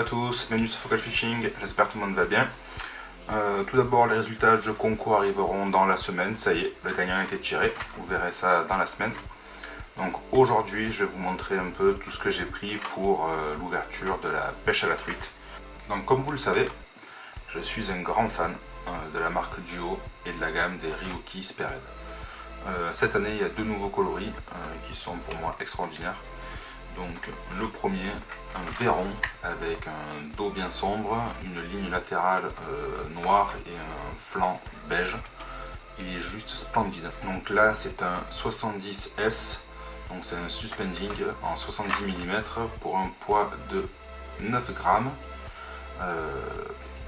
tous, bienvenue sur Focal Fishing, j'espère que tout le monde va bien. Tout d'abord, les résultats du concours arriveront dans la semaine, ça y est, le gagnant a été tiré, vous verrez ça dans la semaine. Donc aujourd'hui, je vais vous montrer un peu tout ce que j'ai pris pour l'ouverture de la pêche à la truite. Donc comme vous le savez, je suis un grand fan de la marque Duo et de la gamme des Ryoki Spearhead. Cette année, il y a deux nouveaux coloris qui sont pour moi extraordinaires. Donc le premier, un Véron avec un dos bien sombre, une ligne latérale noire et un flanc beige. Il est juste splendide. Donc là c'est un 70S, donc c'est un suspending en 70 mm pour un poids de 9 grammes.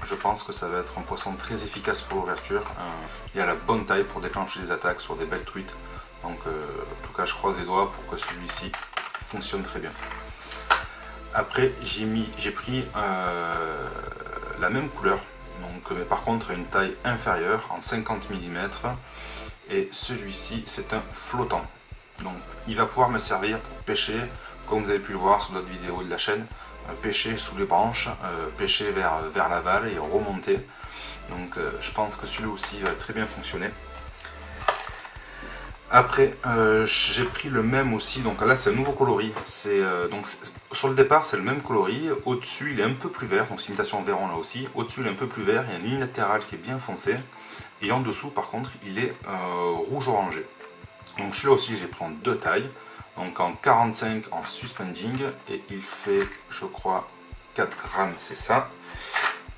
Je pense que ça va être un poisson très efficace pour l'ouverture. Il a la bonne taille pour déclencher des attaques sur des belles truites. Donc en tout cas je croise les doigts pour que celui-ci fonctionne très bien. Après j'ai pris la même couleur, donc, mais par contre à une taille inférieure en 50 mm, et celui-ci c'est un flottant. Donc il va pouvoir me servir pour pêcher, comme vous avez pu le voir sur d'autres vidéos de la chaîne, pêcher sous les branches, pêcher vers l'aval et remonter. Donc je pense que celui-là aussi va très bien fonctionner. Après j'ai pris le même aussi, donc là c'est un nouveau coloris, donc sur le départ c'est le même coloris, au-dessus il est un peu plus vert, donc c'est imitation Véron là aussi, au-dessus il est un peu plus vert, il y a une ligne latérale qui est bien foncée, et en dessous par contre il est rouge orangé. Donc celui-là aussi j'ai pris en deux tailles, donc en 45 en suspending, et il fait je crois 4 grammes, c'est ça.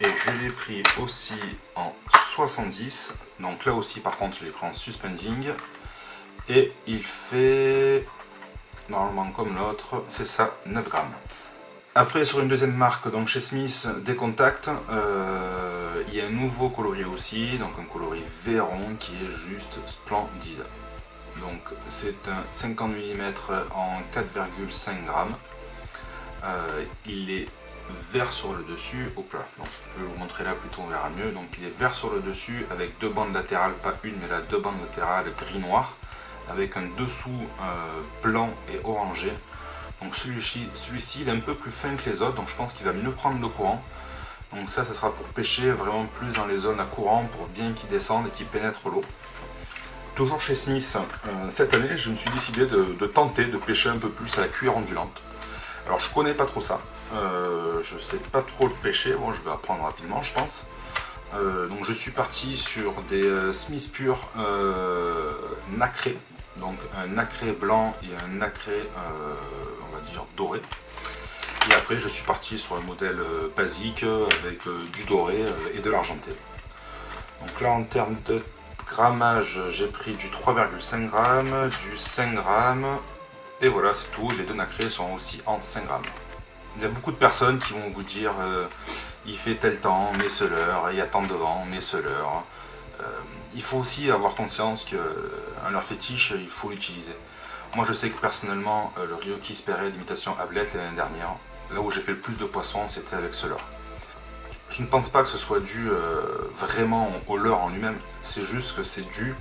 Et je l'ai pris aussi en 70, donc là aussi par contre je l'ai pris en suspending, et il fait normalement comme l'autre, c'est ça, 9 grammes. Après sur une deuxième marque, donc chez Smith, des contacts, il y a un nouveau coloris aussi, donc un coloris Véron qui est juste splendide. Donc c'est un 50 mm en 4,5 grammes. Il est vert sur le dessus, hop là, donc je vais vous montrer là plutôt on verra mieux. Donc il est vert sur le dessus avec deux bandes latérales, pas une mais là deux bandes latérales gris-noir, avec un dessous blanc et orangé. Donc celui-ci il est un peu plus fin que les autres, donc je pense qu'il va mieux prendre le courant. Donc ça sera pour pêcher vraiment plus dans les zones à courant, pour bien qu'il descende et qu'il pénètre l'eau. Toujours chez Smith, cette année je me suis décidé de tenter de pêcher un peu plus à la cuillère ondulante. Alors je connais pas trop ça, je sais pas trop le pêcher, bon je vais apprendre rapidement je pense. Donc je suis parti sur des Smith Pure nacrés, donc un nacré blanc et un nacré on va dire doré. Et après je suis parti sur le modèle basique avec du doré et de l'argenté. Donc là en termes de grammage, j'ai pris du 3,5 grammes, du 5 grammes, et voilà c'est tout. Les deux nacrés sont aussi en 5 grammes. Il y a beaucoup de personnes qui vont vous dire il fait tel temps, mets-le-leur, il y a tant de vent, mets-le-leur. Il faut aussi avoir conscience qu'un leurre fétiche, il faut l'utiliser. Moi je sais que personnellement, le Ryoki Spearhead d'imitation Ablette l'année dernière, là où j'ai fait le plus de poissons, c'était avec ce leurre. Je ne pense pas que ce soit dû vraiment au leurre en lui-même, c'est juste que c'est dû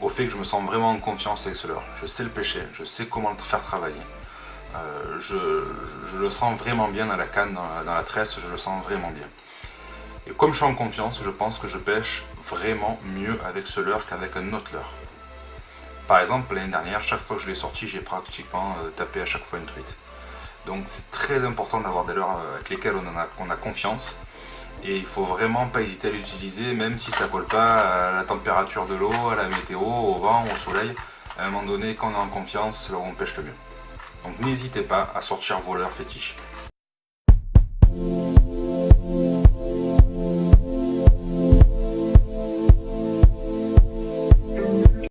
au fait que je me sens vraiment en confiance avec ce leurre. Je sais le pêcher, je sais comment le faire travailler. Je le sens vraiment bien dans la canne, dans la tresse, je le sens vraiment bien. Et comme je suis en confiance, je pense que je pêche vraiment mieux avec ce leurre qu'avec un autre leurre. Par exemple, l'année dernière, chaque fois que je l'ai sorti, j'ai pratiquement tapé à chaque fois une truite. Donc c'est très important d'avoir des leurres avec lesquels on a confiance. Et il faut vraiment pas hésiter à l'utiliser, même si ça colle pas à la température de l'eau, à la météo, au vent, au soleil. À un moment donné, quand on est en confiance, c'est là où on pêche le mieux. Donc n'hésitez pas à sortir vos leurres fétiches.